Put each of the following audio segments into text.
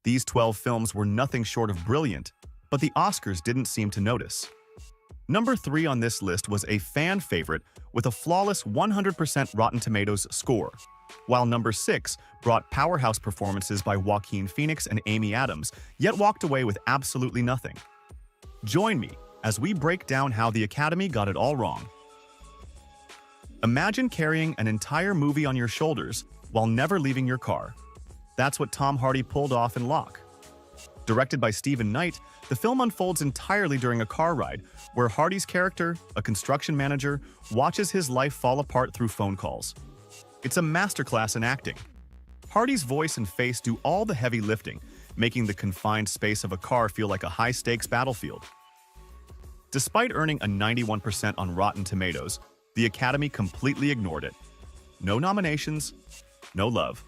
These 12 films were nothing short of brilliant, but the Oscars didn't seem to notice. Number 3 on this list was a fan favorite with a flawless 100% Rotten Tomatoes score, while number 6 brought powerhouse performances by Joaquin Phoenix and Amy Adams, yet walked away with absolutely nothing. Join me as we break down how the Academy got it all wrong. Imagine carrying an entire movie on your shoulders while never leaving your car. That's what Tom Hardy pulled off in Locke. Directed by Stephen Knight, the film unfolds entirely during a car ride, where Hardy's character, a construction manager, watches his life fall apart through phone calls. It's a masterclass in acting. Hardy's voice and face do all the heavy lifting, making the confined space of a car feel like a high-stakes battlefield. Despite earning a 91% on Rotten Tomatoes, the Academy completely ignored it. No nominations, no love.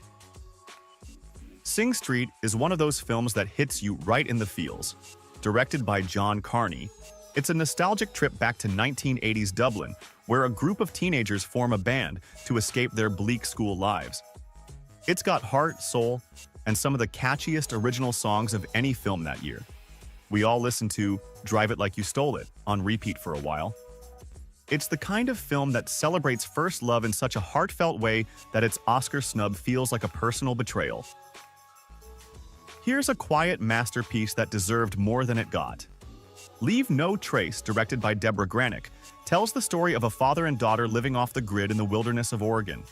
Sing Street is one of those films that hits you right in the feels. Directed by John Carney, it's a nostalgic trip back to 1980s Dublin, where a group of teenagers form a band to escape their bleak school lives. It's got heart, soul, and some of the catchiest original songs of any film that year. We all listened to Drive It Like You Stole It on repeat for a while. It's the kind of film that celebrates first love in such a heartfelt way that its Oscar snub feels like a personal betrayal. Here's a quiet masterpiece that deserved more than it got. Leave No Trace, directed by Deborah Granick, tells the story of a father and daughter living off the grid in the wilderness of Oregon.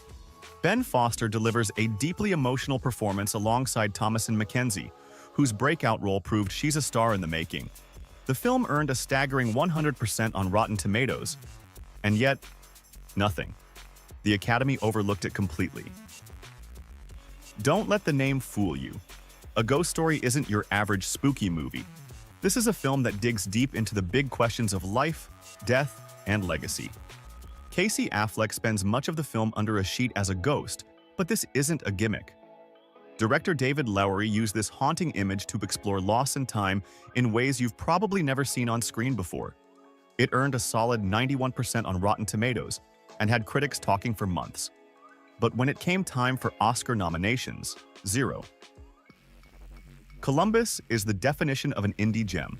Ben Foster delivers a deeply emotional performance alongside Thomasin McKenzie, whose breakout role proved she's a star in the making. The film earned a staggering 100% on Rotten Tomatoes, and yet, nothing. The Academy overlooked it completely. Don't let the name fool you. A Ghost Story isn't your average spooky movie. This is a film that digs deep into the big questions of life, death, and legacy. Casey Affleck spends much of the film under a sheet as a ghost, but this isn't a gimmick. Director David Lowery used this haunting image to explore loss and time in ways you've probably never seen on screen before. It earned a solid 91% on Rotten Tomatoes and had critics talking for months. But when it came time for Oscar nominations, zero. Columbus is the definition of an indie gem.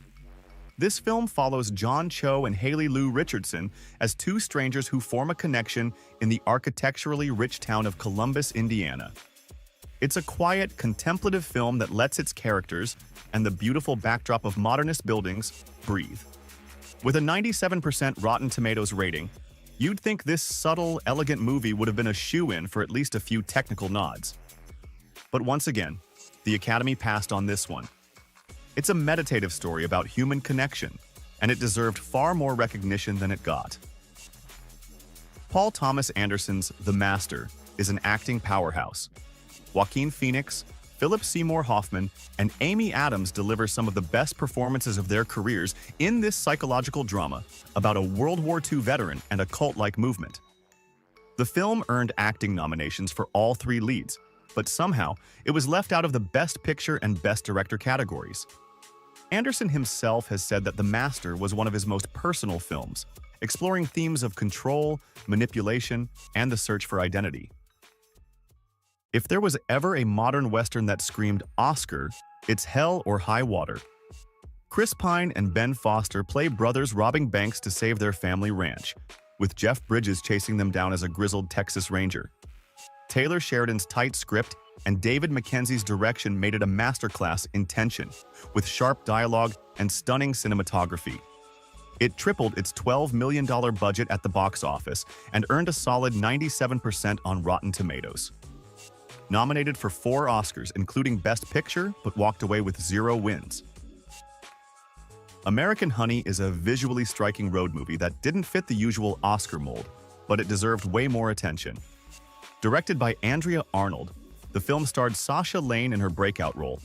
This film follows John Cho and Haley Lou Richardson as two strangers who form a connection in the architecturally rich town of Columbus, Indiana. It's a quiet, contemplative film that lets its characters, and the beautiful backdrop of modernist buildings, breathe. With a 97% Rotten Tomatoes rating, you'd think this subtle, elegant movie would have been a shoo-in for at least a few technical nods. But once again, the Academy passed on this one. It's a meditative story about human connection, and it deserved far more recognition than it got. Paul Thomas Anderson's The Master is an acting powerhouse. Joaquin Phoenix, Philip Seymour Hoffman, and Amy Adams deliver some of the best performances of their careers in this psychological drama about a World War II veteran and a cult-like movement. The film earned acting nominations for all three leads, but somehow it was left out of the Best Picture and Best Director categories. Anderson himself has said that The Master was one of his most personal films, exploring themes of control, manipulation, and the search for identity. If there was ever a modern Western that screamed Oscar, it's Hell or High Water. Chris Pine and Ben Foster play brothers robbing banks to save their family ranch, with Jeff Bridges chasing them down as a grizzled Texas Ranger. Taylor Sheridan's tight script and David Mackenzie's direction made it a masterclass in tension, with sharp dialogue and stunning cinematography. It tripled its $12 million budget at the box office and earned a solid 97% on Rotten Tomatoes. Nominated for 4 Oscars, including Best Picture, but walked away with 0 wins. American Honey is a visually striking road movie that didn't fit the usual Oscar mold, but it deserved way more attention. Directed by Andrea Arnold, the film starred Sasha Lane in her breakout role,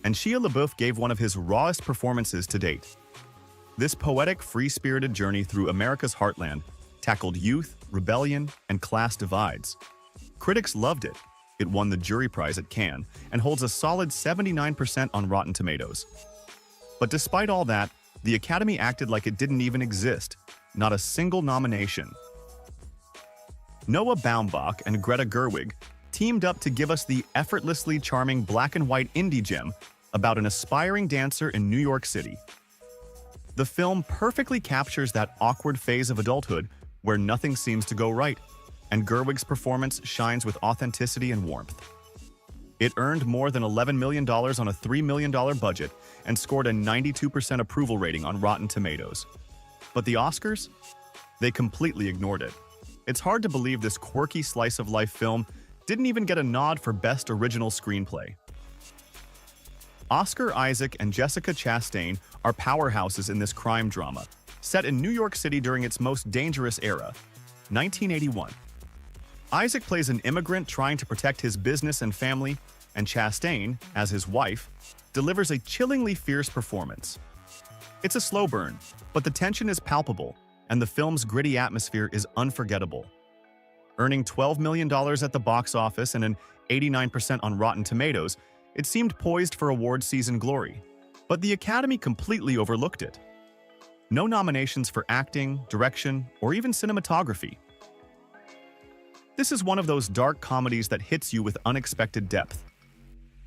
and Shia LaBeouf gave one of his rawest performances to date. This poetic, free-spirited journey through America's heartland tackled youth, rebellion, and class divides. Critics loved it. It won the jury prize at Cannes and holds a solid 79% on Rotten Tomatoes. But despite all that, the Academy acted like it didn't even exist. Not a single nomination. Noah Baumbach and Greta Gerwig teamed up to give us the effortlessly charming black and white indie gem, about an aspiring dancer in New York City. The film perfectly captures that awkward phase of adulthood where nothing seems to go right, and Gerwig's performance shines with authenticity and warmth. It earned more than $11 million on a $3 million budget and scored a 92% approval rating on Rotten Tomatoes. But the Oscars? They completely ignored it. It's hard to believe this quirky slice-of-life film didn't even get a nod for Best Original Screenplay. Oscar Isaac and Jessica Chastain are powerhouses in this crime drama, set in New York City during its most dangerous era, 1981. Isaac plays an immigrant trying to protect his business and family, and Chastain, as his wife, delivers a chillingly fierce performance. It's a slow burn, but the tension is palpable, and the film's gritty atmosphere is unforgettable. Earning $12 million at the box office and an 89% on Rotten Tomatoes, it seemed poised for award season glory. But the Academy completely overlooked it. No nominations for acting, direction, or even cinematography. This is one of those dark comedies that hits you with unexpected depth.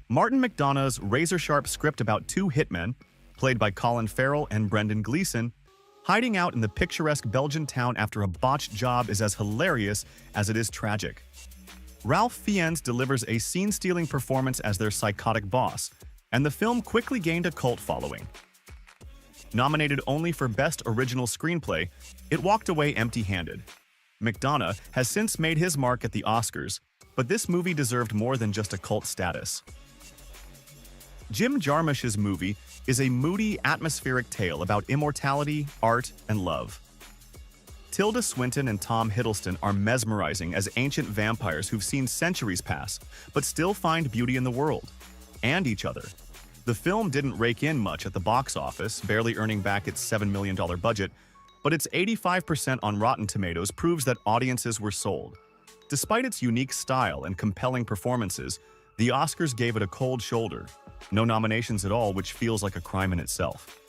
Martin McDonagh's razor-sharp script about two hitmen, played by Colin Farrell and Brendan Gleeson, hiding out in the picturesque Belgian town after a botched job is as hilarious as it is tragic. Ralph Fiennes delivers a scene-stealing performance as their psychotic boss, and the film quickly gained a cult following. Nominated only for Best Original Screenplay, it walked away empty-handed. McDonagh has since made his mark at the Oscars, but this movie deserved more than just a cult status. Jim Jarmusch's movie is a moody, atmospheric tale about immortality, art, and love. Tilda Swinton and Tom Hiddleston are mesmerizing as ancient vampires who've seen centuries pass, but still find beauty in the world and each other. The film didn't rake in much at the box office, barely earning back its $7 million budget, but its 85% on Rotten Tomatoes proves that audiences were sold. Despite its unique style and compelling performances, the Oscars gave it a cold shoulder. No nominations at all, which feels like a crime in itself.